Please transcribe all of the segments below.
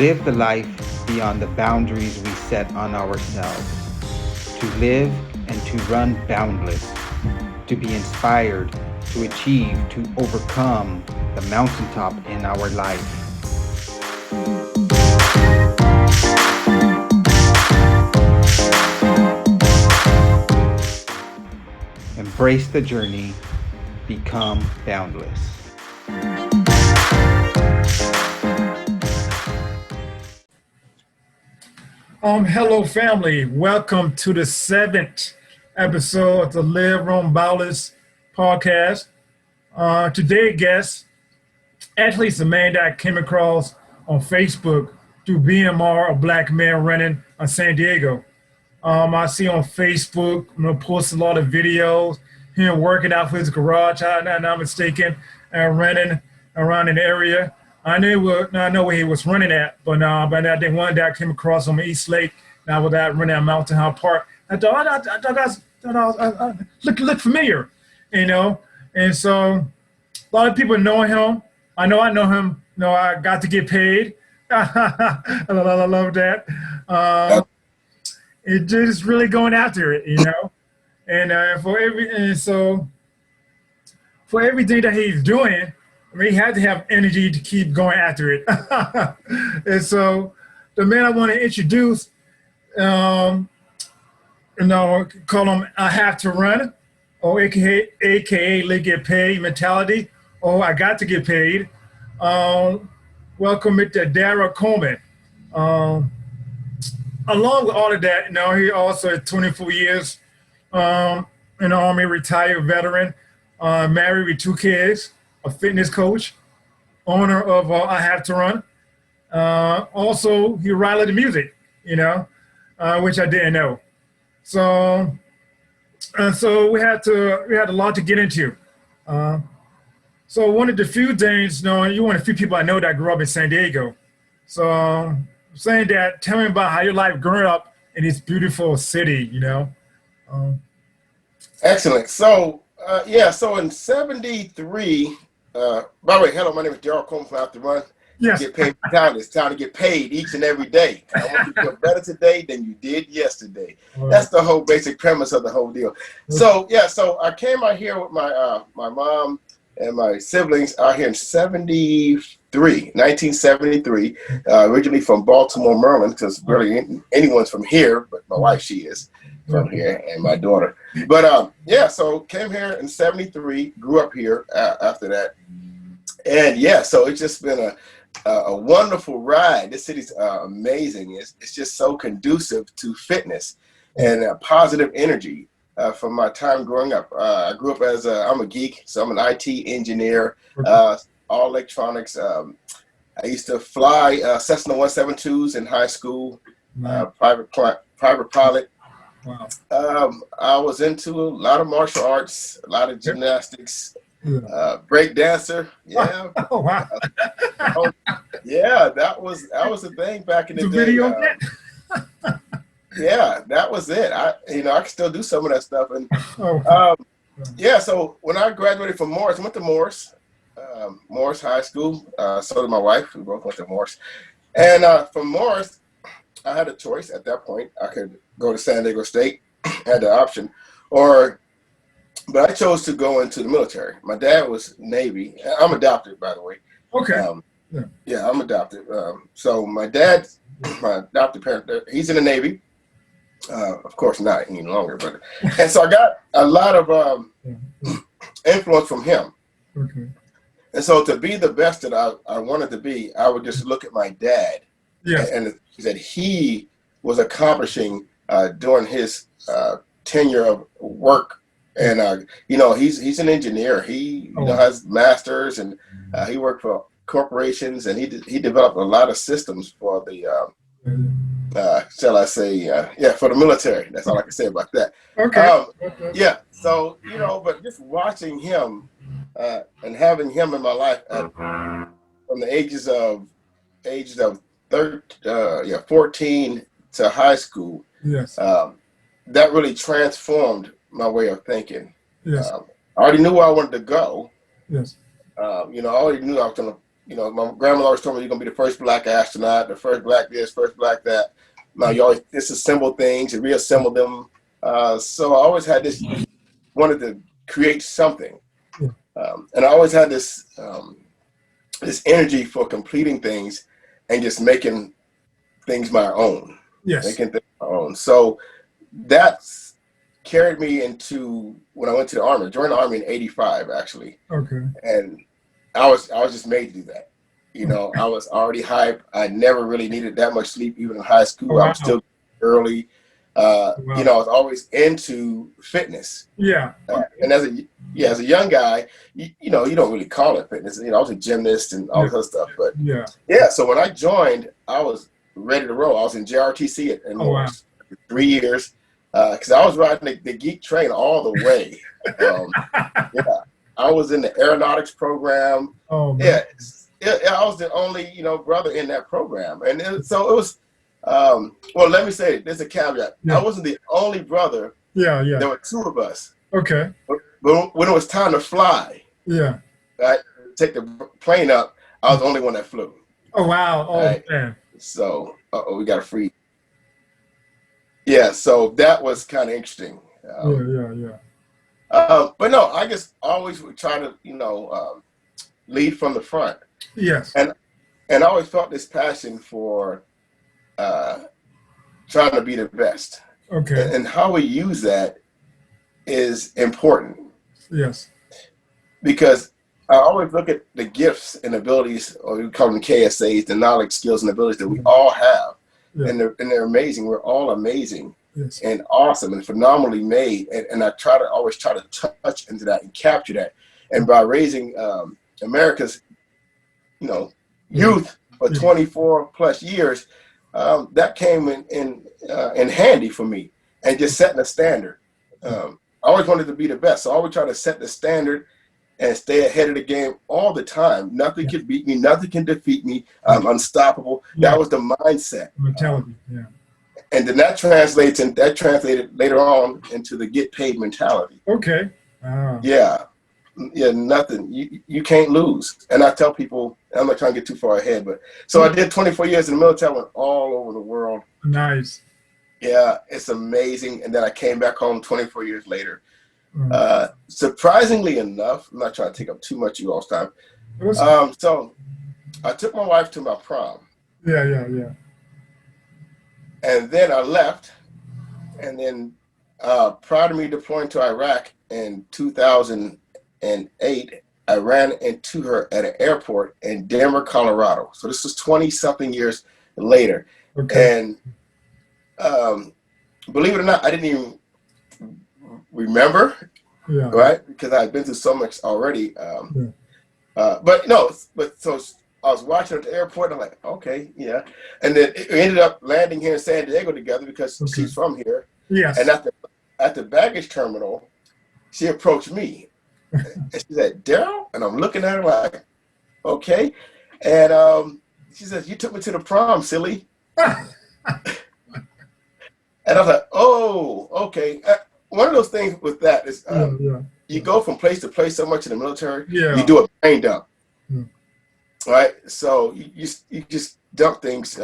live the life beyond the boundaries we set on ourselves, to live and to run boundless, to be inspired, to achieve, to overcome the mountaintop in our life. Embrace the journey, become boundless. Hello, family. Welcome to the seventh episode of the Live Room Boundless podcast. Today's guest, actually, it's a man that I came across on Facebook through BMR, a black man running on San Diego. I see on Facebook, post a lot of videos, him working out for his garage, I'm not mistaken, and running around an area. I know where he was running at, but I think one day I came across him in East Lake, and I was out running at Mountain High Park. I thought I looked familiar, and so a lot of people know him. I know him. I got to get paid. I love that. It just really going after it, and for everything that he's doing, he had to have energy to keep going after it. And so the man I want to introduce, call him I Have to Run, or AKA Let Get Paid mentality, or I got to get paid. Welcome it to Darryll Coleman. Along with all of that, he also had 24 years in the Army, retired veteran, married with 2 kids, a fitness coach, owner of I Have to Run. Also, he writes the music, which I didn't know. So we had a lot to get into. So one of the few things, you're one of the few people I know that grew up in San Diego. So saying that, tell me about how your life growing up in this beautiful city, Excellent. So, so in 73, by the way, hello, my name is Darryll Coleman from Have to Run. Yes. Get paid for talent. It's time to get paid each and every day. I want you to feel better today than you did yesterday. Right. That's the whole basic premise of the whole deal. So I came out here with my mom and my siblings out here in 1973, originally from Baltimore, Maryland, because really anyone's from here, but my wife, she is from here, and my daughter. But so came here in 73, grew up here after that. And so it's just been a wonderful ride. This city's amazing. It's just so conducive to fitness and positive energy. From my time growing up, I grew up as I'm a geek, so I'm an IT engineer, all electronics. I used to fly Cessna 172s in high school, private pilot. Wow. I was into a lot of martial arts, a lot of gymnastics, break dancer. Yeah. Oh, wow. That was the thing back in the day. Video Yeah, that was it. I can still do some of that stuff. And so when I graduated from Morris, I went to Morris High School. So did my wife. We both went to Morris. And from Morris, I had a choice at that point. I could go to San Diego State, had the option, but I chose to go into the military. My dad was Navy. I'm adopted, by the way. Okay. I'm adopted. So my dad, my adopted parent, he's in the Navy. Of course, not any longer, and so I got a lot of influence from him. Okay. And so to be the best that I wanted to be, I would just look at my dad. Yeah. And that he was accomplishing during his tenure of work. And, he's an engineer. He has masters, and he worked for corporations, and he developed a lot of systems for the shall I say, for the military. That's all I can say about that. Okay. So, but just watching him and having him in my life from the ages of 14 to high school, yes. That really transformed my way of thinking. Yes. I already knew where I wanted to go. Yes. I already knew I was going to my grandmother always told me you're gonna be the first black astronaut, the first black this, first black that. Now you always disassemble things and reassemble them. So I always had this, wanted to create something, and I always had this this energy for completing things and just making things my own. Yes. Making things my own. So that's carried me into when I went to the Army. I joined the Army in '85, actually. Okay. And I was just made to do that. I was already hyped. I never really needed that much sleep, even in high school. Wow. I was still early. I was always into fitness. Yeah. And as a young guy, you don't really call it fitness. I was a gymnast and all this other stuff. But so when I joined, I was ready to roll. I was in JRTC in Lawrence for 3 years because I was riding the geek train all the way. I was in the aeronautics program. Oh, man. I was the only brother in that program, and so it was. Well, let me say, there's a caveat. I wasn't the only brother. Yeah. There were two of us. Okay. But when it was time to fly, right, take the plane up, I was the only one that flew. Oh wow! Oh right? Man. So we got a free. Yeah, so that was kind of interesting. Yeah. But no, I just always would try to lead from the front. Yes. And I always felt this passion for trying to be the best. Okay. And how we use that is important. Yes. Because I always look at the gifts and abilities, or we call them KSAs, the knowledge, skills, and abilities that we all have. Yeah. And they're amazing. We're all amazing. Yes. And awesome and phenomenally made. And I always try to touch into that and capture that. And by raising America's, youth for 24 plus years, that came in handy for me, and just setting a standard. I always wanted to be the best, so I always try to set the standard and stay ahead of the game all the time. Nothing can beat me. Nothing can defeat me. I'm unstoppable. That was the mindset. Mentality. Yeah. And then that translated later on into the get paid mentality. Okay. Yeah, nothing. You can't lose. And I tell people, I'm not trying to get too far ahead, but so I did 24 years in the military, went all over the world. Nice. Yeah, it's amazing. And then I came back home 24 years later. Surprisingly enough, I'm not trying to take up too much of you all's time. So I took my wife to my prom. Yeah. And then I left. And then prior to me deploying to Iraq in 2008, I ran into her at an airport in Denver, Colorado. So this was 20-something years later. Okay. And believe it or not, I didn't even remember, right? Because I had been through so much already. But so I was watching at the airport, and I'm like, okay, yeah. And then we ended up landing here in San Diego together because she's from here. Yes. And at the baggage terminal, she approached me. And she said, Darryll? And I'm looking at her like, okay. And she says, you took me to the prom, silly. And I was like, oh, okay. One of those things with that is you go from place to place so much in the military, you do a brain dump. Right? So you just dump things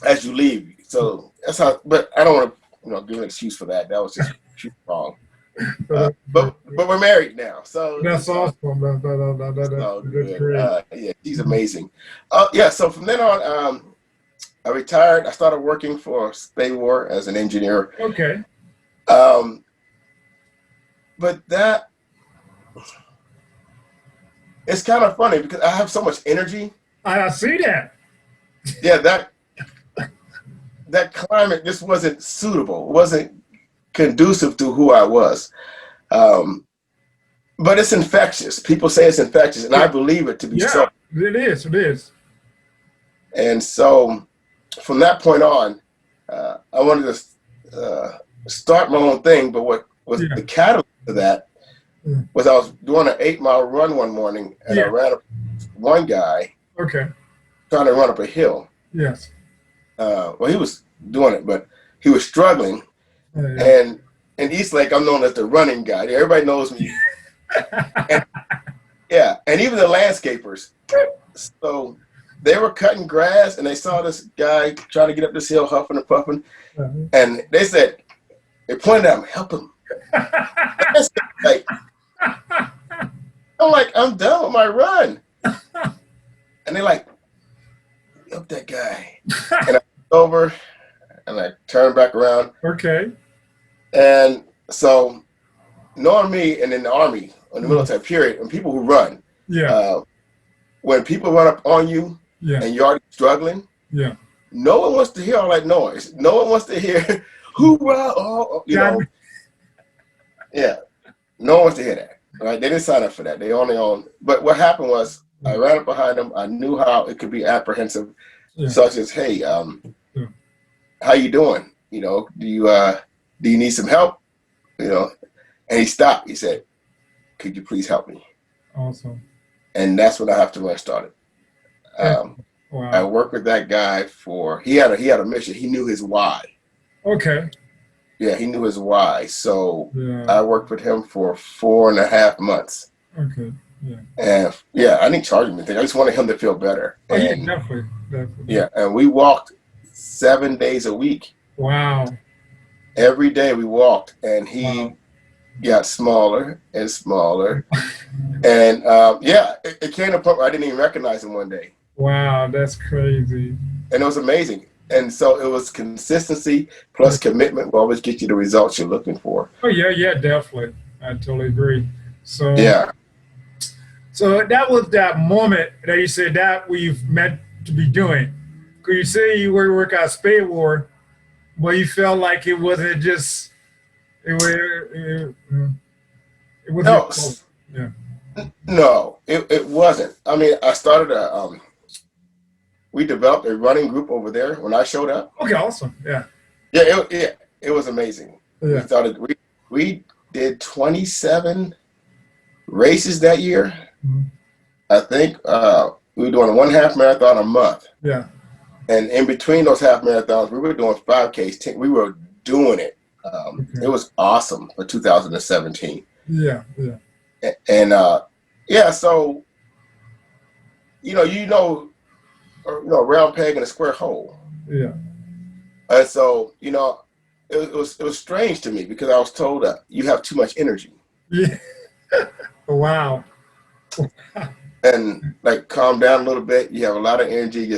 as you leave. So that's how, but I don't want to give an excuse for that. That was just wrong. But we're married now, so that's awesome. That's great. Yeah, he's amazing. So from then on, I retired. I started working for Spaywar as an engineer. Okay. But that it's kind of funny because I have so much energy. I see that. Yeah, that climate just wasn't suitable. It wasn't conducive to who I was. But it's infectious. People say it's infectious, and I believe it to be so. It is. And so from that point on, I wanted to start my own thing, but what was the catalyst to that was I was doing an 8-mile run one morning, and I ran up one guy trying to run up a hill. Yes. Well, he was doing it, but he was struggling. And in East Lake, I'm known as the running guy. Everybody knows me. Yeah, and even the landscapers. So they were cutting grass, and they saw this guy trying to get up this hill, huffing and puffing, and they said, they pointed at him, help him. Like, I'm like, I'm done with my run. And they're like, help that guy. And I went over, and I turned back around. Okay. And so, knowing me and in the Army, in the military period, and people who run, when people run up on you and you're already struggling, no one wants to hear all that noise. No one wants to hear, hoorah, you know. Yeah, no one wants to hear that. Right? They didn't sign up for that. They only own. But what happened was, I ran up behind them. I knew how it could be apprehensive, such as, hey, how you doing? You know, do you need some help? You know, and he stopped. He said, could you please help me? Awesome. And that's when I have to run started. Wow. I worked with that guy he had a mission. He knew his why. Okay. Yeah, he knew his why. So I worked with him for 4.5 months. Okay. Yeah. And I didn't charge him anything. I just wanted him to feel better. Oh, and, yeah, definitely. Yeah, and we walked 7 days a week. Wow. Every day we walked, and he got smaller and smaller. And it came to a point where I didn't even recognize him one day. Wow, that's crazy. And it was amazing. And so it was consistency plus commitment will always get you the results you're looking for. Oh, yeah, definitely. I totally agree. So So that was that moment that you said that we've meant to be doing. Because you say you were working at Spade War, but you felt like it wasn't just it wasn't. No, it wasn't. I mean, I started we developed a running group over there when I showed up. Okay, awesome. Yeah. It was amazing. Yeah. We did 27 races that year. Mm-hmm. I think we were doing a 1/2 marathon a month. Yeah. And in between those half marathons, we were doing 5Ks. We were doing it. It was awesome for 2017. Yeah. And so a round peg in a square hole. Yeah. And so it was strange to me because I was told that you have too much energy. Yeah. Wow. And like calm down a little bit. You have a lot of energy.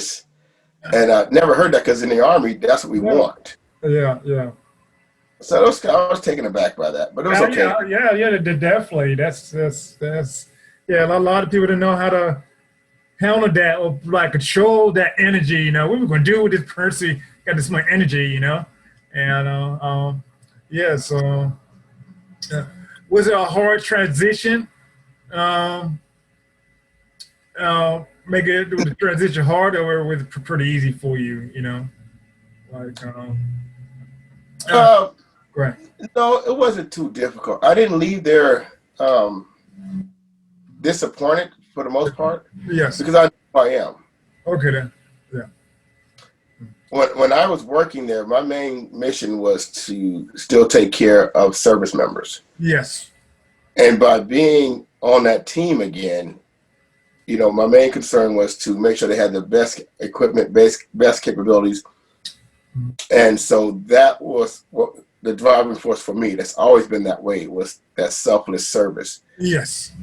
And I never heard that because in the Army, that's what we want. Yeah. So I was taken aback by that, but it was okay. Yeah, definitely. That's a lot of people don't know how to handle that or like control that energy. What we're going to do with this person got this much energy, and so was it a hard transition? Make it the transition hard, or was it pretty easy for you? Right. No, it wasn't too difficult. I didn't leave there disappointed for the most part. Yes. Because I know who I am. Okay then. Yeah. When I was working there, my main mission was to still take care of service members. Yes. And by being on that team again, my main concern was to make sure they had the best equipment, best capabilities. And so that was what the driving force for me. That's always been that way, was that selfless service. Yes.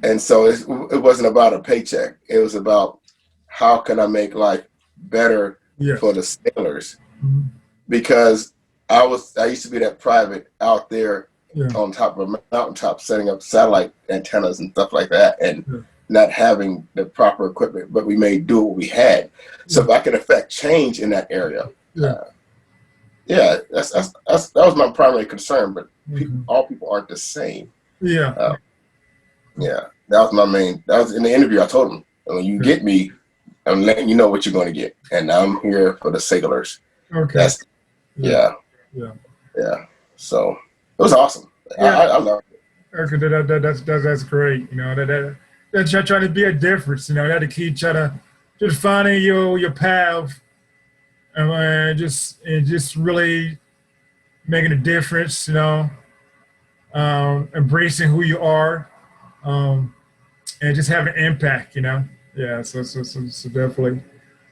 And so it wasn't about a paycheck. It was about how can I make life better for the sailors? Mm-hmm. Because I used to be that private out there on top of a mountaintop setting up satellite antennas and stuff like that, and not having the proper equipment, but we may do what we had. So if I can affect change in that area, that was my primary concern. But all people aren't the same. Yeah. That was my main. That was in the interview. I told them, when you get me, I'm letting you know what you're going to get, and I'm here for the sailors. Okay. Yeah. So it was awesome. I loved it. Okay, that's great. That's trying to be a difference. That to keep trying to just finding your path, and just really making a difference. Embracing who you are. and just have an impact, Yeah, so definitely.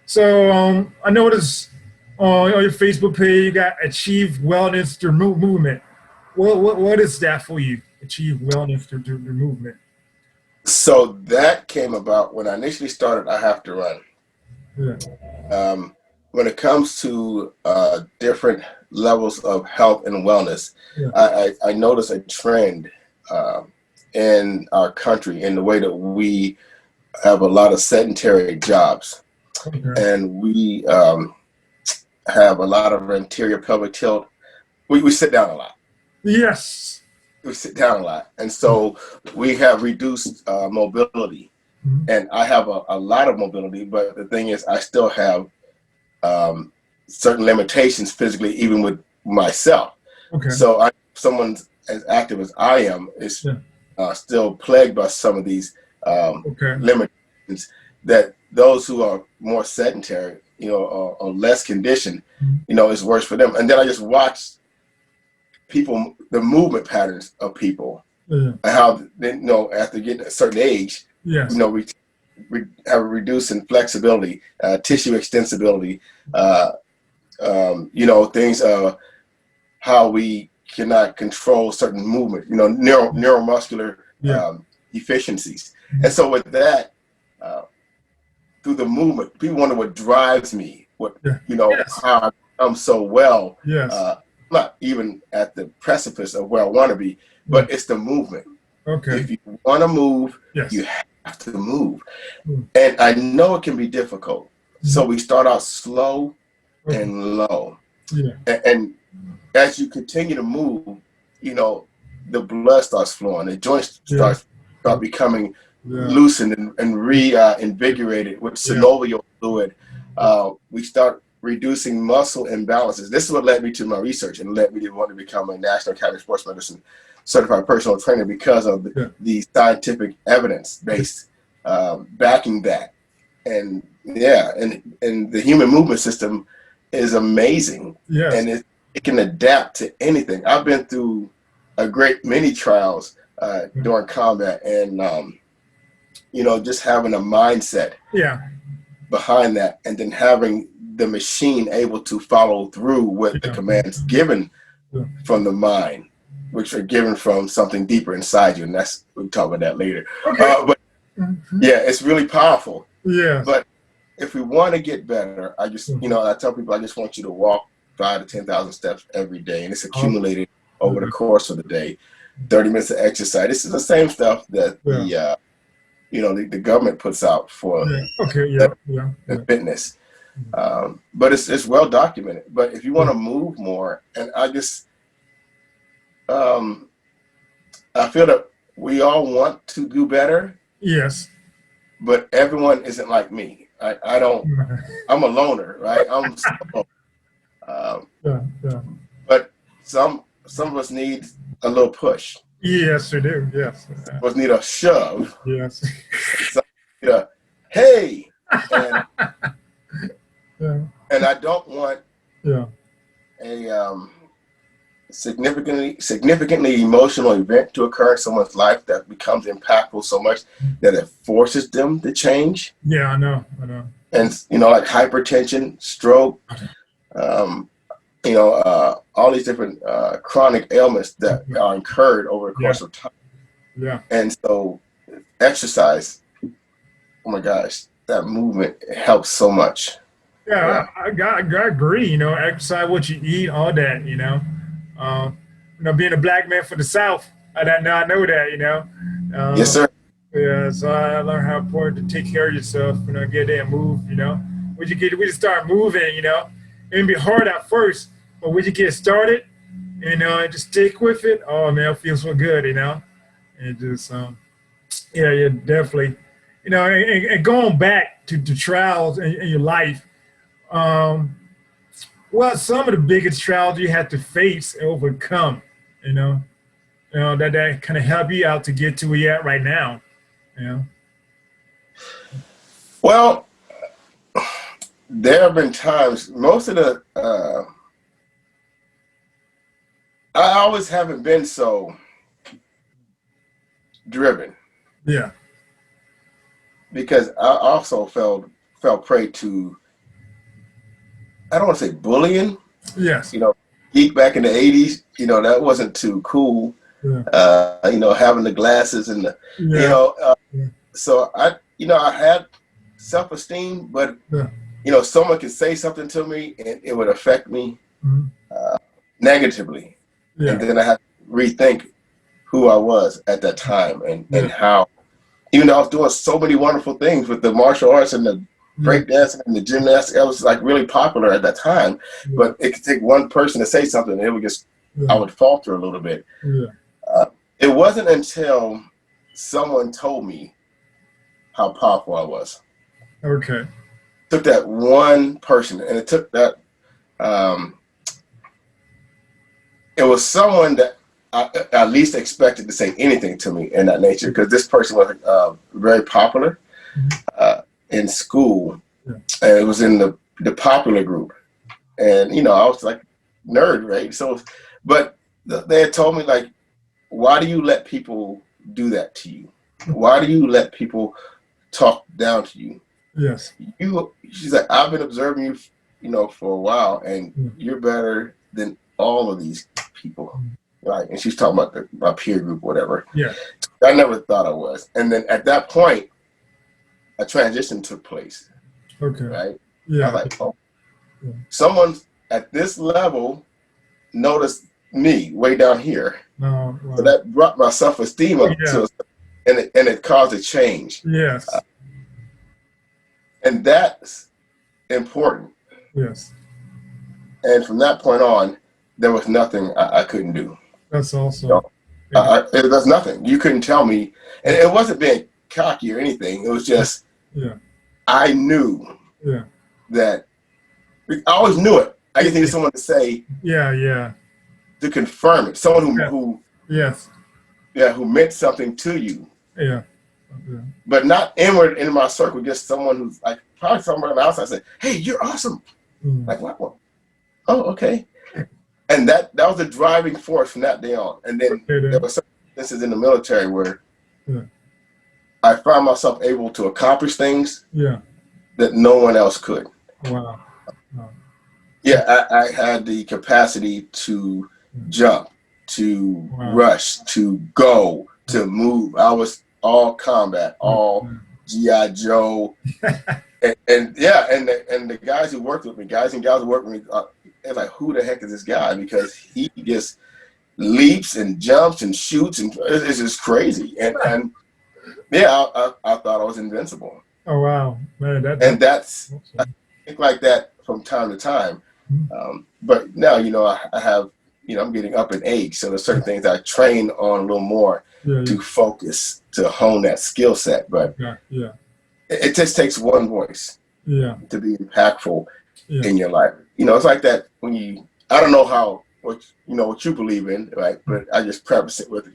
So I noticed on your Facebook page you got Achieve Wellness Through Movement. What is that for you? Achieve Wellness Through Movement. So that came about when I initially started I Have to Run. Yeah. When it comes to different levels of health and wellness, Yeah. I notice a trend in our country in the way that we have a lot of sedentary jobs, Okay. and we have a lot of anterior pelvic tilt. We sit down a lot. Yes. We sit down a lot, and so we have reduced mobility. Mm-hmm. And I have a lot of mobility, but the thing is, I still have certain limitations physically, even with myself. Okay. So someone as active as I am is Yeah. still plagued by some of these Okay. limitations that those who are more sedentary, or less conditioned, Mm-hmm. is worse for them. And then I just watch people, the movement patterns of people, Yeah. and how after getting a certain age, Yes. we have a reducing flexibility, tissue extensibility, things how we cannot control certain movement, neuromuscular efficiencies. And so with that, through the movement, people wonder what drives me, Yes. how I'm so well. Yes. I'm not even at the precipice of where I want to be, but it's the movement. Okay. If you want to move, yes. you have to move. Mm. And I know it can be difficult. Mm-hmm. So we start out slow Okay. and low. Yeah. And as you continue to move, the blood starts flowing, the joints start becoming loosened and reinvigorated with synovial fluid. We start reducing muscle imbalances. This is what led me to my research and led me to want to become a National Academy of Sports Medicine certified personal trainer, because of the scientific evidence based backing that. And and the human movement system is amazing. Yes. And it can adapt to anything. I've been through a great many trials during combat, and just having a mindset behind that, and then having the machine able to follow through with the commands given from the mind, which are given from something deeper inside you. And we'll talk about that later. Okay. But it's really powerful. Yeah. But if we want to get better, I just, I tell people, I just want you to walk 5,000 to 10,000 steps every day, and it's accumulated over the course of the day. 30 minutes of exercise. This is the same stuff that the government puts out for fitness. But it's well documented. But if you want to move more, and I just, I feel that we all want to do better. Yes. But everyone isn't like me. I don't. I'm a loner, right? I'm But some of us need a little push. Yes, we do. Yes. Some of us need a shove. Yes. Some need a hey. And I don't want a significantly emotional event to occur in someone's life that becomes impactful so much that it forces them to change. Yeah, I know. And like hypertension, stroke, all these different chronic ailments that are incurred over the course of time. Yeah. And so exercise, oh my gosh, that movement helps so much. Yeah, I agree. Exercise, what you eat, all that. Being a black man from the South, I know that. Yes, sir. Yeah, so I learned how important to take care of yourself. Get there and move. We just start moving. It'd be hard at first, but when you get started, and just stick with it. Oh man, it feels so good. And just definitely. And going back to the trials in your life. Well, some of the biggest trials you had to face and overcome, that kind of help you out to get to where you're at right now, Well, there have been times, most of the, I always haven't been so driven. Yeah. because I also fell prey to, I don't want to say bullying. Yes. Geek back in the 80s, that wasn't too cool. Yeah. Having the glasses and the, Yeah. Yeah. so I had self-esteem, but someone could say something to me and it would affect me negatively. Yeah. And then I had to rethink who I was at that time and how, even though I was doing so many wonderful things with the martial arts and the breakdancing and the gymnastics, I was like really popular at that time, but it could take one person to say something and it would just, I would falter a little bit. It wasn't until someone told me how powerful I was. Okay. It took that one person, and it took that, it was someone that I at least expected to say anything to me in that nature, because this person was very popular in school, and it was in the popular group. And, I was like nerd, right? So, but they had told me, like, why do you let people do that to you? Why do you let people talk down to you? Yes. She's like, I've been observing you, for a while, and you're better than all of these people. Right. And she's talking about my peer group, whatever. Yeah. I never thought I was. And then at that point, a transition took place. Okay. Right. Yeah. I was like, someone at this level noticed me way down here. No, wow. So that brought my self-esteem up to, and it caused a change. Yes. And that's important. Yes. And from that point on, there was nothing I couldn't do. That's awesome. There's nothing. You couldn't tell me. And it wasn't being cocky or anything. It was just, I knew that, I always knew it. I just needed someone to say, to confirm it. Someone who meant something to you. Yeah. But not inward in my circle, just someone who's like, probably someone on the outside said, hey, you're awesome. Like, what? Oh, okay. And that was the driving force from that day on. And then there were certain instances in the military where I found myself able to accomplish things that no one else could. Wow. Yeah, I had the capacity to jump, to rush, to go, to move. I was all combat, all G.I. Joe. and the guys who worked with me, guys and gals who worked with me, they're like, who the heck is this guy? Because he just leaps and jumps and shoots, and it's just crazy. And I thought I was invincible. Oh wow, man! That's I think like that from time to time. But now I have I'm getting up in age, so there's certain things I train on a little more to focus, to hone that skill set. But it just takes one voice to be impactful in your life. It's like that when I don't know what you believe in, right? But I just preface it with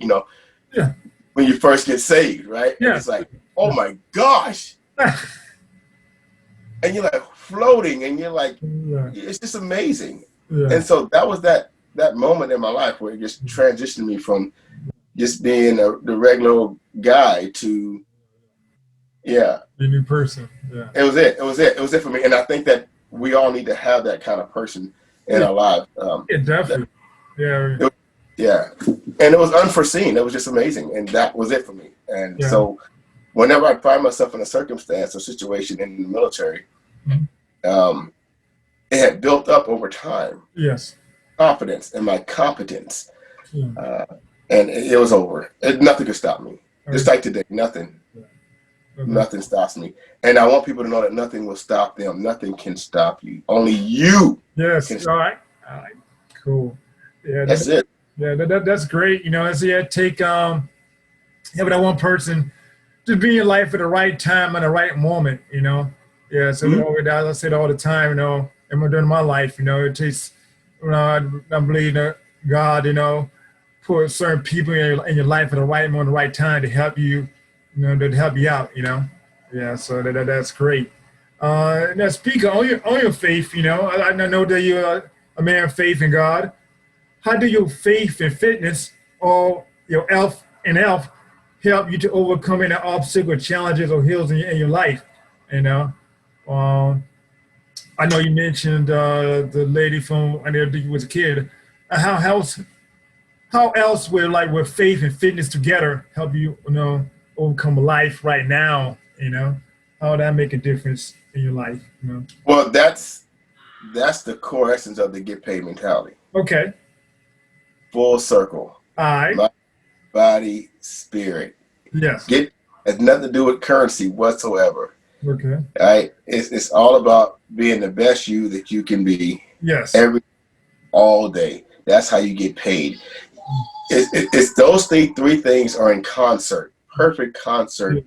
when you first get saved, right? It's like, oh my gosh. And you're like floating, and you're like, it's just amazing. And so that was that moment in my life where it just transitioned me from just being the regular guy to the new person. It was it for me. And I think that we all need to have that kind of person in our lives. Definitely. And it was unforeseen. It was just amazing, and that was it for me. And so whenever I find myself in a circumstance or situation in the military, it had built up over time. Yes. Confidence in my competence. And it was over. Nothing could stop me. Just like today, nothing. Nothing stops me. And I want people to know that nothing will stop them. Nothing can stop you. Only you. Yes. All right. Cool. Yeah. That's it. Yeah, that's great. Take having that one person to be in your life at the right time and the right moment. Yeah. So I say it all the time. During my life, it takes. I believe that God, put certain people in your life at the right moment, the right time to help you, to help you out. Yeah. So that's great. Now speaking on your faith, I know that you're a man of faith in God. How do your faith and fitness, or your health help you to overcome any obstacle, challenges, or hills in your life. You know, um, I know you mentioned the lady from I know you was a kid. How else will like with faith and fitness together help you, overcome life right now? How would that make a difference in your life? Well, that's the core essence of the get paid mentality. Okay. Full circle. All right. Mind, body, spirit. Yes. Has nothing to do with currency whatsoever. Okay. All right. It's all about being the best you that you can be. Yes. All day. That's how you get paid. It's those three things are in concert, perfect concert.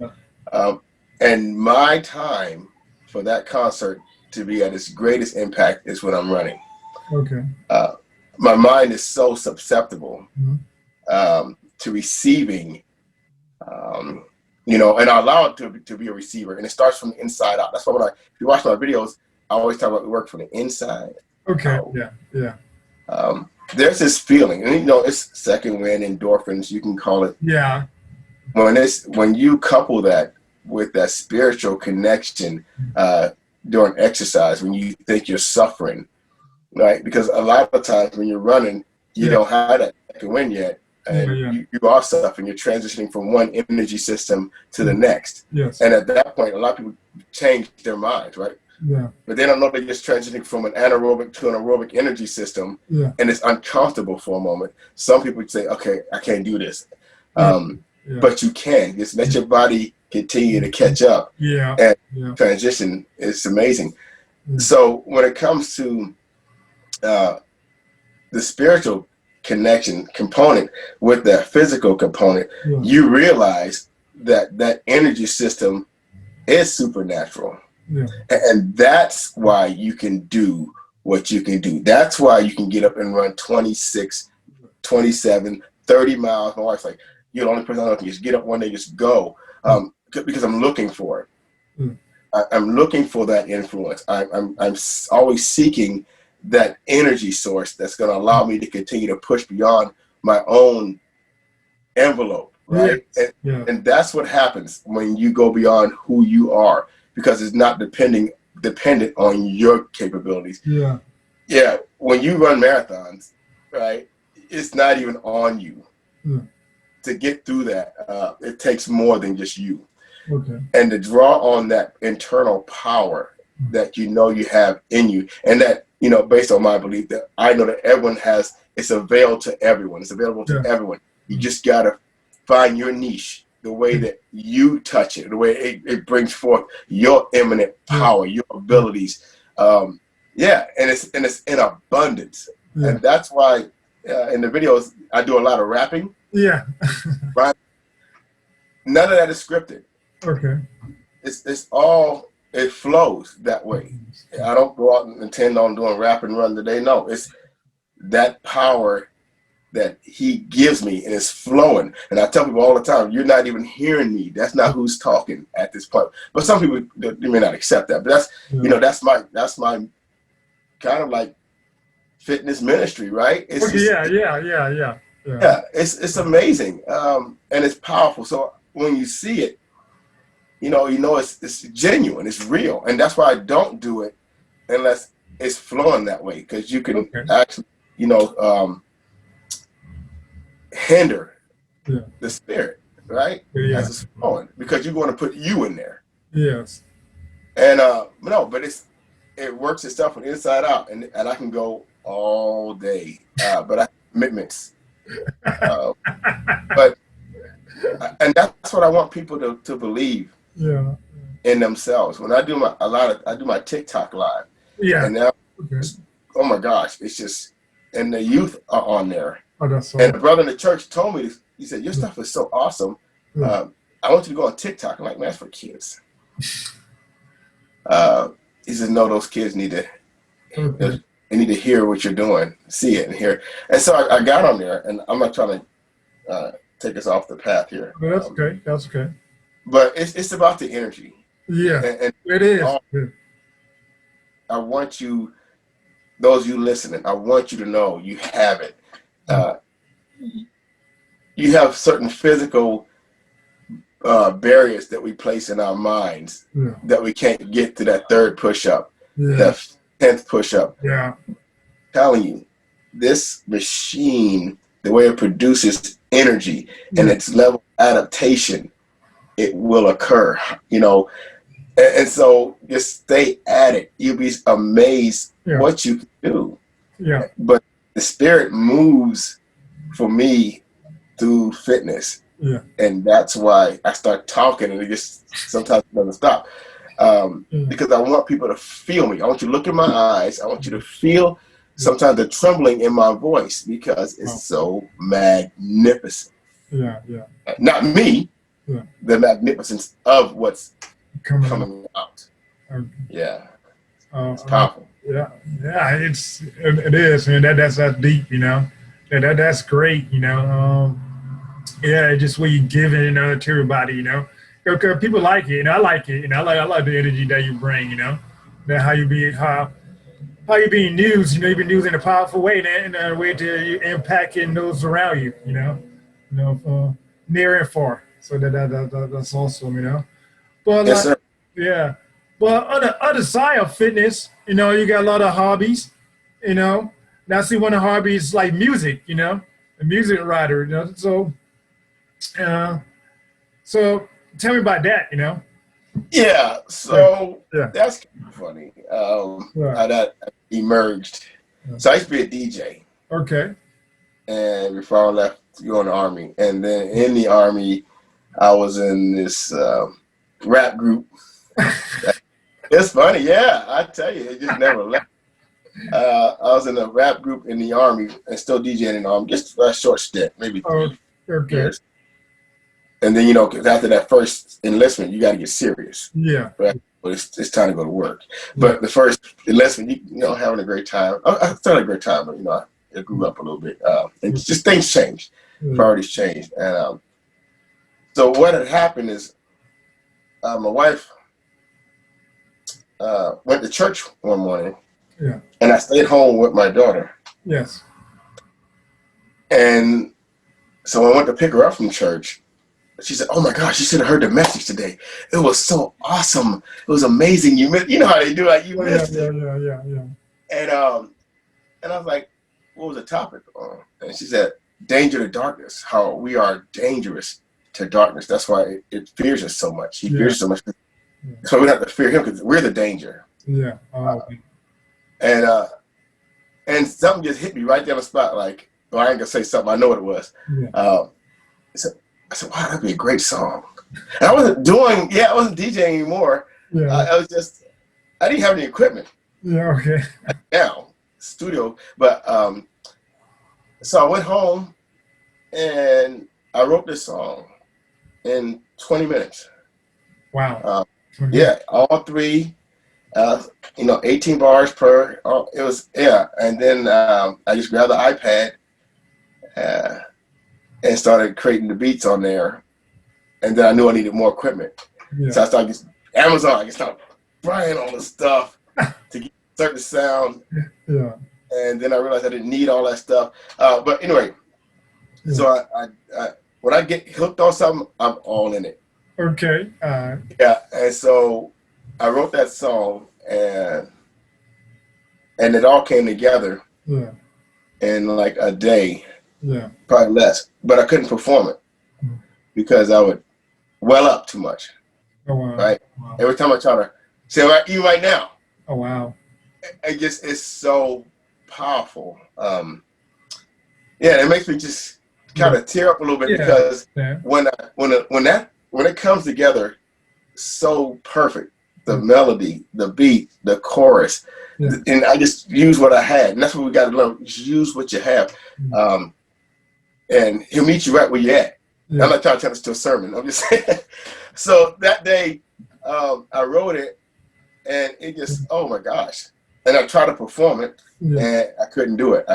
Yeah. And my time for that concert to be at its greatest impact is when I'm running. Okay. My mind is so susceptible Mm-hmm. to receiving, and I allow it to be a receiver. And it starts from the inside out. That's why if you watch my videos, I always talk about the work from the inside. Okay. Out. Yeah. There's this feeling, and it's second wind, endorphins, you can call it. Yeah. When you couple that with that spiritual connection during exercise, when you think you're suffering, right? Because a lot of times when you're running, you don't have that second wind yet, and you are suffering. You're transitioning from one energy system to the next. Yes. And at that point, a lot of people change their minds, right? Yeah. But they don't know they're just transitioning from an anaerobic to an aerobic energy system, and it's uncomfortable for a moment. Some people say, okay, I can't do this. But you can. Just let your body continue to catch up and transition. It's amazing. So when it comes to the spiritual connection component with the physical component, you realize that energy system is supernatural. Yeah. And that's why you can do what you can do. That's why you can get up and run 26, 27, 30 miles. My wife's like, you're the only person I know can just get up one day, just go. Because I'm looking for it. I'm looking for that influence. I'm always seeking that energy source that's going to allow me to continue to push beyond my own envelope, right? And that's what happens when you go beyond who you are, because it's not dependent on your capabilities. Yeah. When you run marathons, right, it's not even on you. To get through that, it takes more than just you. Okay. And to draw on that internal power that you have in you, and that, based on my belief, that I know that everyone has, it's available to everyone. It's available to everyone. You just got to find your niche, the way that you touch it, the way it brings forth your eminent power, your abilities. And it's in abundance. And that's why in the videos, I do a lot of rapping. Yeah. Right? None of that is scripted. Okay. It's all, it flows that way. I don't go out and intend on doing rap and run today. No, it's that power that he gives me, and it's flowing. And I tell people all the time, you're not even hearing me. That's not who's talking at this point. But some people, they may not accept that. But that's that's my kind of like fitness ministry, right? It's Yeah, it's amazing, and it's powerful. So when you see it, it's genuine, it's real, and that's why I don't do it unless it's flowing that way, because you can actually, hinder the spirit, right? As it's flowing, because you're going to put you in there. Yes. And but it works itself from inside out, and I can go all day, but I have commitments. But and that's what I want people to believe in themselves. When I do my TikTok live, and now, oh my gosh, it's just, and the youth are on there. Oh, that's so. And the brother in the church told me this. He said, "Your stuff is so awesome. I want you to go on TikTok." I'm like, "Man, that's for kids." He said, "No, those kids need to." They need to hear what you're doing, see it, and hear. And so I got on there, and I'm not trying to take us off the path here. No, that's okay. That's okay. But it's about the energy. Yeah, and it is. I want you, those of you listening, I want you to know you have it. You have certain physical barriers that we place in our minds that we can't get to that third push-up, that 10th push-up. Yeah. Telling you, this machine, the way it produces energy and its level of adaptation, it will occur, you know. And so just stay at it. You'll be amazed what you can do. Yeah. But the spirit moves for me through fitness. Yeah. And that's why I start talking and it just sometimes doesn't stop. Because I want people to feel me. I want you to look in my eyes. I want you to feel sometimes the trembling in my voice because it's so magnificent. Yeah, yeah. Not me, the magnificence of what's coming out. Yeah. It's powerful. Yeah, it is, man. That's deep, you know. That's great, you know. Just where you give it, you know, to everybody, you know. Because people like it, and I like it, and I like the energy that you bring, you know. That how you being used, you know, you've been used in a powerful way, and a way to impacting those around you, you know, near and far. So that's awesome, you know. But yes, sir. Yeah. But on the other side of fitness, you know, you got a lot of hobbies, you know. Now, see, one of the hobbies like music, you know, a music writer, you know. So tell me about that, you know. Yeah. So that's kind of funny. How that emerged. So I used to be a DJ. Okay. And before I left, go in the Army, and then in the Army, I was in this rap group. It's funny, yeah. I tell you, it just never left. I was in a rap group in the Army and still DJing in the Army, just a short stint, maybe 3 years. And then, you know, cause after that first enlistment, you got to get serious. Yeah. Right? But it's time to go to work. But the first enlistment, you know, having a great time. I still had a great time, but, you know, I grew up a little bit. And just things changed. Priorities changed. And so what had happened is my wife went to church one morning. Yeah. And I stayed home with my daughter. Yes. And so when I went to pick her up from church, she said, "Oh my gosh, you should have heard the message today. It was so awesome. It was amazing. You know how they do, like you missed it." Yeah. And I was like, "What was the topic?" And she said, "Danger to darkness. How we are dangerous to darkness. That's why it fears us so much. He fears us so much. So we don't have to fear him because we're the danger." Yeah. And something just hit me right there on the spot. Like, well, I ain't gonna say something. I know what it was. I said, "Wow, that'd be a great song." And I wasn't DJing anymore. I didn't have any equipment. Yeah. Okay. Now, studio, but so I went home and I wrote this song in 20 minutes. Wow. Yeah, all three. 18 bars per. It was and then I just grabbed the iPad and started creating the beats on there, and then I knew I needed more equipment, so I started Amazon. I started buying all this stuff to get a certain sound, and then I realized I didn't need all that stuff. But anyway, so I when I get hooked on something, I'm all in it. Okay. And so I wrote that song, and it all came together in like a day, probably less. But I couldn't perform it because I would well up too much. Oh wow! Right? Wow. Every time I try to say even right now. Oh wow! It's so powerful. It makes me just kind of tear up a little bit because when it comes together so perfect, the melody, the beat, the chorus, and I just use what I had, and that's what we got to learn. Just use what you have, and he'll meet you right where you're at. I'm not trying to turn this to a sermon. I'm just saying. So that day, I wrote it, and it just, oh my gosh! And I tried to perform it, and I couldn't do it.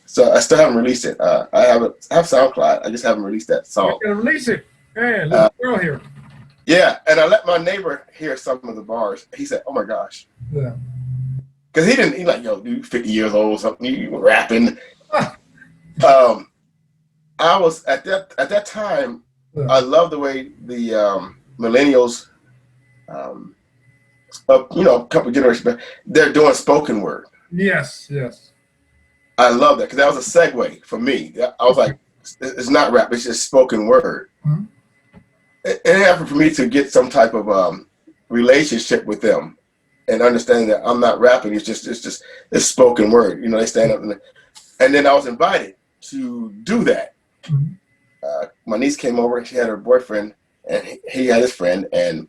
So I still haven't released it. I have SoundCloud. I just haven't released that song. You gotta release it. Hey, little girl here. Yeah, and I let my neighbor hear some of the bars. He said, "Oh my gosh." Yeah. Because he like, "Yo, dude, 50 years old, something, you rapping." I was at that time, I love the way the millennials, um, a couple generations back, they're doing spoken word. Yes, yes. I love that because that was a segue for me. I was like, it's not rap; it's just spoken word. Mm-hmm. It happened for me to get some type of relationship with them and understanding that I'm not rapping. It's spoken word. They stand up and then I was invited to do that. Mm-hmm. My niece came over. She had her boyfriend, and he had his friend, and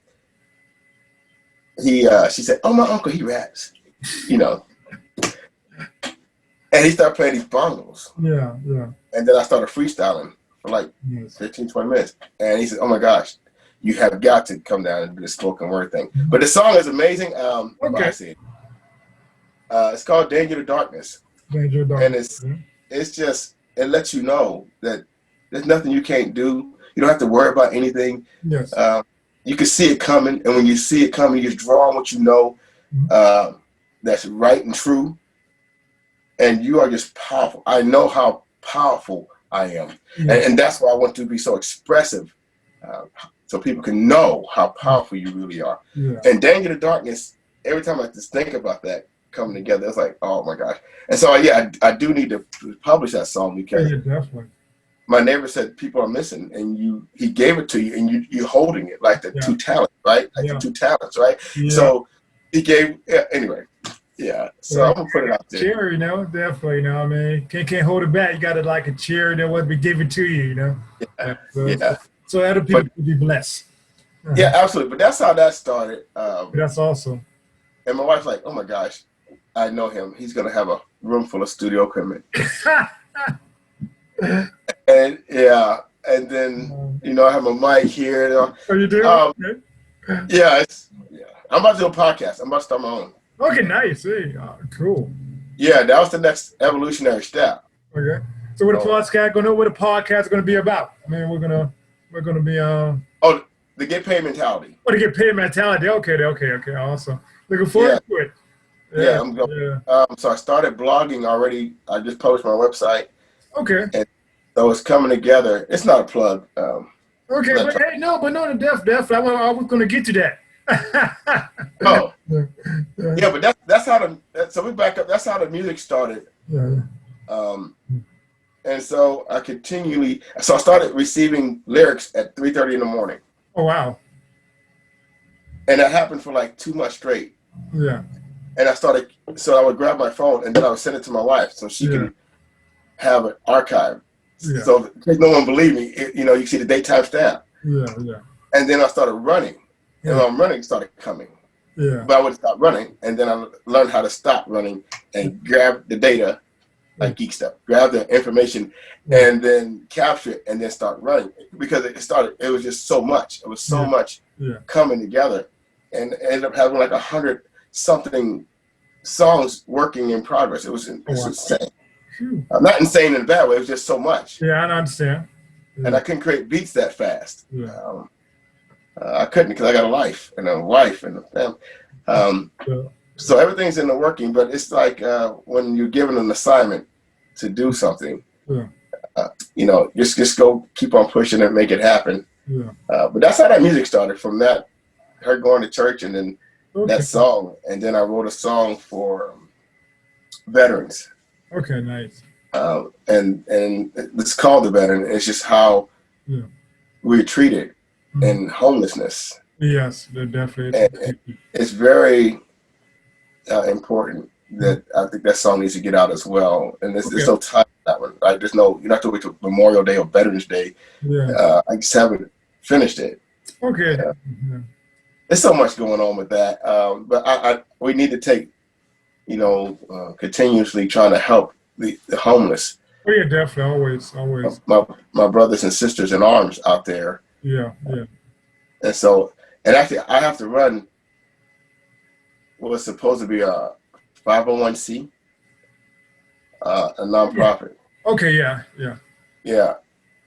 she said, "Oh, my uncle, he raps," and he started playing these bongos. Yeah, yeah. And then I started freestyling for like 15, 20 minutes, and he said, "Oh my gosh, you have got to come down and do the spoken word thing." Mm-hmm. But the song is amazing. Okay. I see. It's called "Danger to Darkness," and it lets you know that there's nothing you can't do. You don't have to worry about anything. Yes. You can see it coming, and when you see it coming, you just draw on what you know that's right and true, and you are just powerful. I know how powerful I am, and that's why I want to be so expressive, so people can know how powerful you really are. Yeah. And "Danger to Darkness," every time I just think about that coming together, it's like, oh my gosh. And so I do need to publish that song because definitely. My neighbor said people are missing, and he gave it to you, and you're holding it like the two talents, right? Like the two talents, right? Yeah. So he gave anyway. Yeah. So I'm gonna put it out there. Cheer, definitely, I mean, can't hold it back. You got to like a cheer that would be given to you, Yeah. So other people can be blessed. Yeah, absolutely. But that's how that started. That's awesome. And my wife's like, "Oh my gosh, I know him. He's gonna have a room full of studio equipment." And and then I have my mic here. Oh, you do? Okay. Yeah, I'm about to do a podcast. I'm about to start my own. Okay, nice. Hey, cool. Yeah, that was the next evolutionary step. Okay. So what the podcast going to be about? I mean, we're gonna be the get paid mentality. Oh, the get paid mentality. Okay. Awesome. Looking forward to it. Yeah, I'm going. So I started blogging already. I just published my website. Okay. And so it's coming together. It's not a plug. Okay, but hey, definitely. I was going to get to that. Oh. Yeah, but that's how so we back up. That's how the music started. Yeah. And so I started receiving lyrics at 3:30 in the morning. Oh wow. And that happened for like 2 months straight. Yeah. And I would grab my phone and then I would send it to my wife so she can have it archived. Yeah. So because no one believed me, you see the daytime stamp. Yeah. And then I started running. And when I'm running, it started coming. Yeah. But I would stop running, and then I learned how to stop running and grab the data, like geek stuff, grab the information, and then capture it, and then start running. Because it was just so much. It was so much coming together, and it ended up having like 100-something songs working in progress. It was insane. Not insane in a bad way. It was just so much. Yeah, I understand. Yeah. And I couldn't create beats that fast. Yeah. I couldn't because I got a life and a wife and a family. So everything's in the working, but it's like when you're given an assignment to do something, just go keep on pushing and make it happen. Yeah. But that's how that music started, from that, her going to church and then that song. And then I wrote a song for veterans. Okay, nice. And it's called The Veteran. It's just how we're treated in homelessness. Yes, definitely. It's very important that I think that song needs to get out as well. And there's no time for that one. Like, you don't have to wait till Memorial Day or Veterans Day. Yeah. I just haven't finished it. Okay. There's so much going on with that. But we need to take, continuously trying to help the homeless. Oh yeah, definitely. Always. My brothers and sisters in arms out there. Yeah. And so, actually, I have to run what was supposed to be a 501c, a nonprofit. Okay, yeah. Yeah.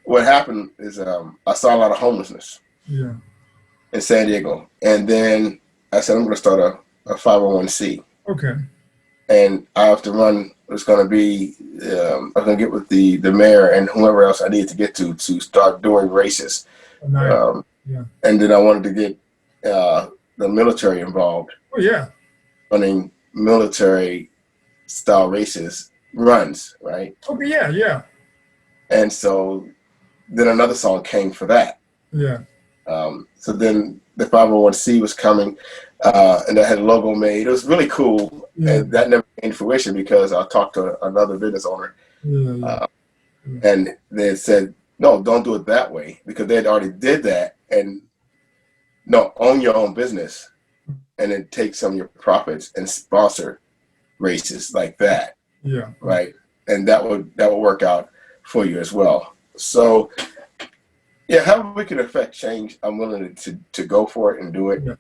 What happened is I saw a lot of homelessness in San Diego. And then I said, I'm going to start a 501c. Okay. And I have to run. It's going to be, I'm going to get with the mayor and whoever else I need to get to start doing races. Nice. Yeah. And then I wanted to get the military involved, Oh yeah. running military style races runs, right? Okay. Yeah. Yeah. And so then another song came for that. Yeah. So then the 501c was coming, and I had a logo made. It was really cool, and that never came to fruition because I talked to another business owner, and they said, "No, don't do it that way," because they had already did that. And no, own your own business, and then take some of your profits and sponsor races like that. Yeah. Right, and that would work out for you as well. So. Yeah, however we can affect change, I'm willing to go for it and do it. Yeah.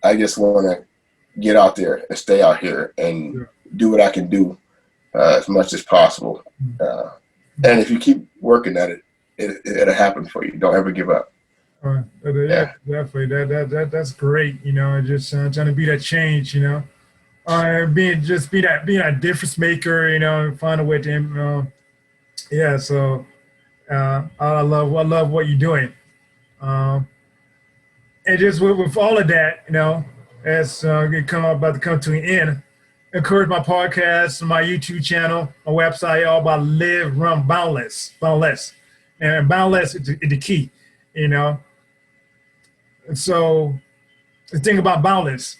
I just want to get out there and stay out here and do what I can do as much as possible. And if you keep working at it, it'll happen for you. Don't ever give up. Yeah, definitely. That's great. You know, just trying to be that change. You know, being that difference maker. You know, and find a way to. Yeah. So. I love what you're doing, and just with all of that, you know, as about to come to an end, encourage my podcast, my YouTube channel, my website, all about live, run, boundless, and boundless is the key, you know. And so the thing about boundless,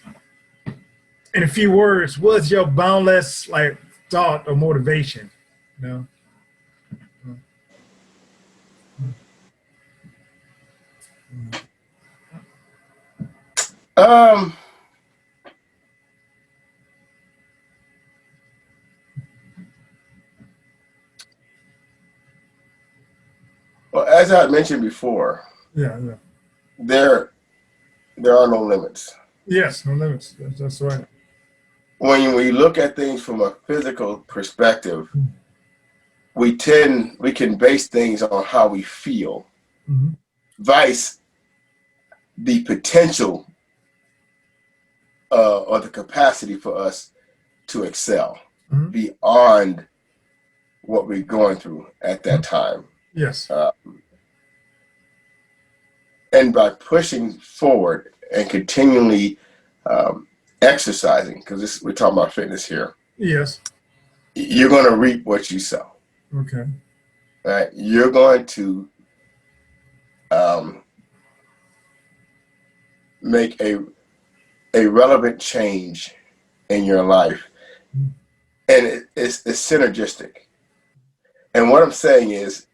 in a few words, what's your boundless like thought or motivation, you know? Well, as I mentioned before, Yeah. there are no limits. Yes, no limits. That's right. When we look at things from a physical perspective, we can base things on how we feel. Vice the potential or the capacity for us to excel beyond what we're going through at that time. Yes. And by pushing forward and continually exercising, because we're talking about fitness here. Yes. You're going to reap what you sow. Okay. Right? You're going to make a relevant change in your life, and it's synergistic. And what I'm saying is,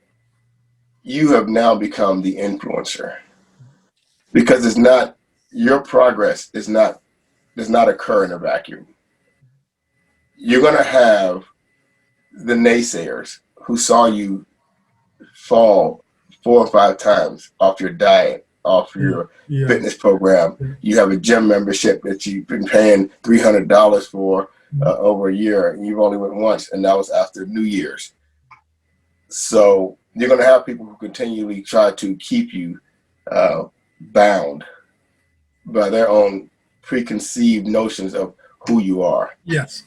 you have now become the influencer, because it's not your progress does not occur in a vacuum. You're going to have the naysayers who saw you fall 4 or 5 times off your diet, off your fitness program. You have a gym membership that you've been paying $300 for over a year, and you've only went once, and that was after New Year's. So you're going to have people who continually try to keep you bound by their own preconceived notions of who you are. Yes.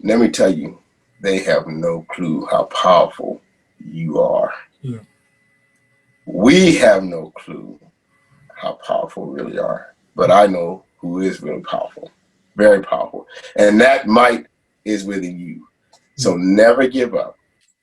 Let me tell you, they have no clue how powerful you are. Yeah. We have no clue how powerful we really are, but I know who is really powerful, very powerful, and that might is within you. So never give up,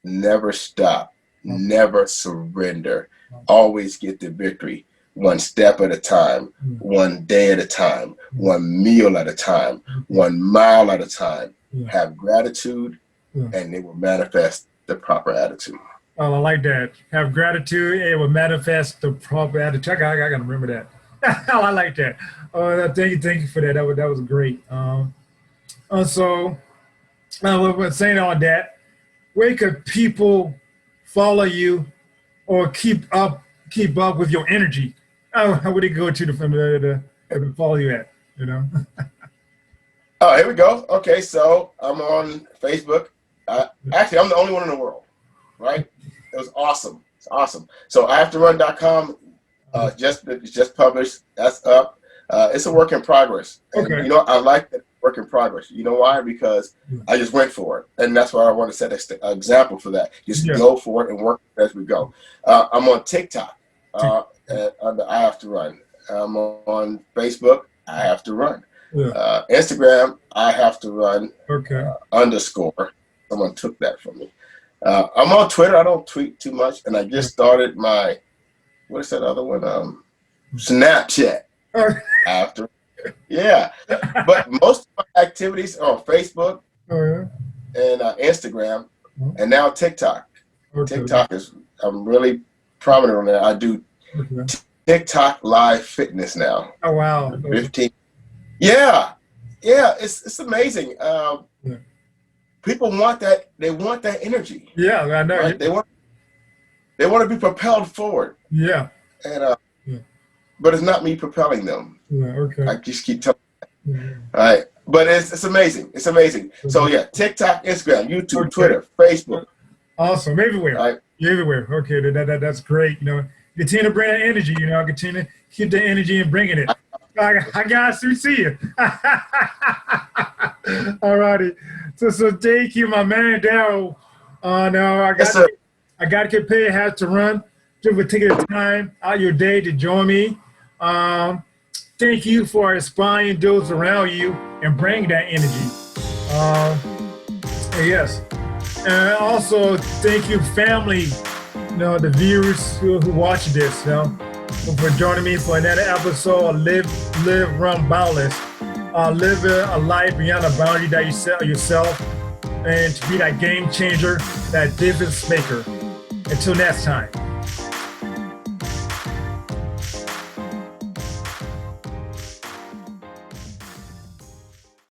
never stop, never surrender. Always get the victory, one step at a time, one day at a time, one meal at a time, 1 mile at a time. Have gratitude, and it will manifest the proper attitude. Oh, I like that. Have gratitude, it will manifest the proper attitude. I got to remember that. I like that. Thank you for that. That was great. So, saying all that, where could people follow you or keep up with your energy? How would they go to follow you at? You know. Oh, here we go. Okay, so I'm on Facebook. Actually, I'm the only one in the world, right? It was awesome. It's awesome. So IHaveToRun.com, just published. That's up. It's a work in progress. And, okay. You know, I like that work in progress. You know why? Because I just went for it. And that's why I want to set an example for that. Just go for it and work as we go. I'm on TikTok. Under I Have to Run. I'm on Facebook. I Have to Run. Yeah. Instagram. I Have to Run. Okay. _ Someone took that from me. I'm on Twitter. I don't tweet too much, and I just started my what is that other one? Snapchat. After, yeah. But most of my activities are on Facebook and Instagram, and now TikTok. TikTok I'm really prominent on that. I do TikTok live fitness now. Oh wow. 15. Yeah. It's amazing. People want that. They want that energy. Yeah, I know. Right? They want to be propelled forward. Yeah. And but it's not me propelling them. Yeah. Okay. I just keep telling them. All right. But it's amazing. It's amazing. So yeah, TikTok, Instagram, YouTube, Twitter, Facebook. Awesome. Everywhere. Right. You're everywhere. Okay. That's great. Continue to bring that energy. Continue to keep the energy and bringing it. I guys, we see you. All righty. So thank you, my man, Darryll. Now I got to get paid. Have to run. Just for taking the time out of your day to join me. Thank you for inspiring those around you and bringing that energy. Yes. And also thank you, family, the viewers who watch this, for joining me for another episode of Live, Run, Boundless. Live a life beyond the boundary that you set yourself, and to be that game changer, that difference maker. Until next time.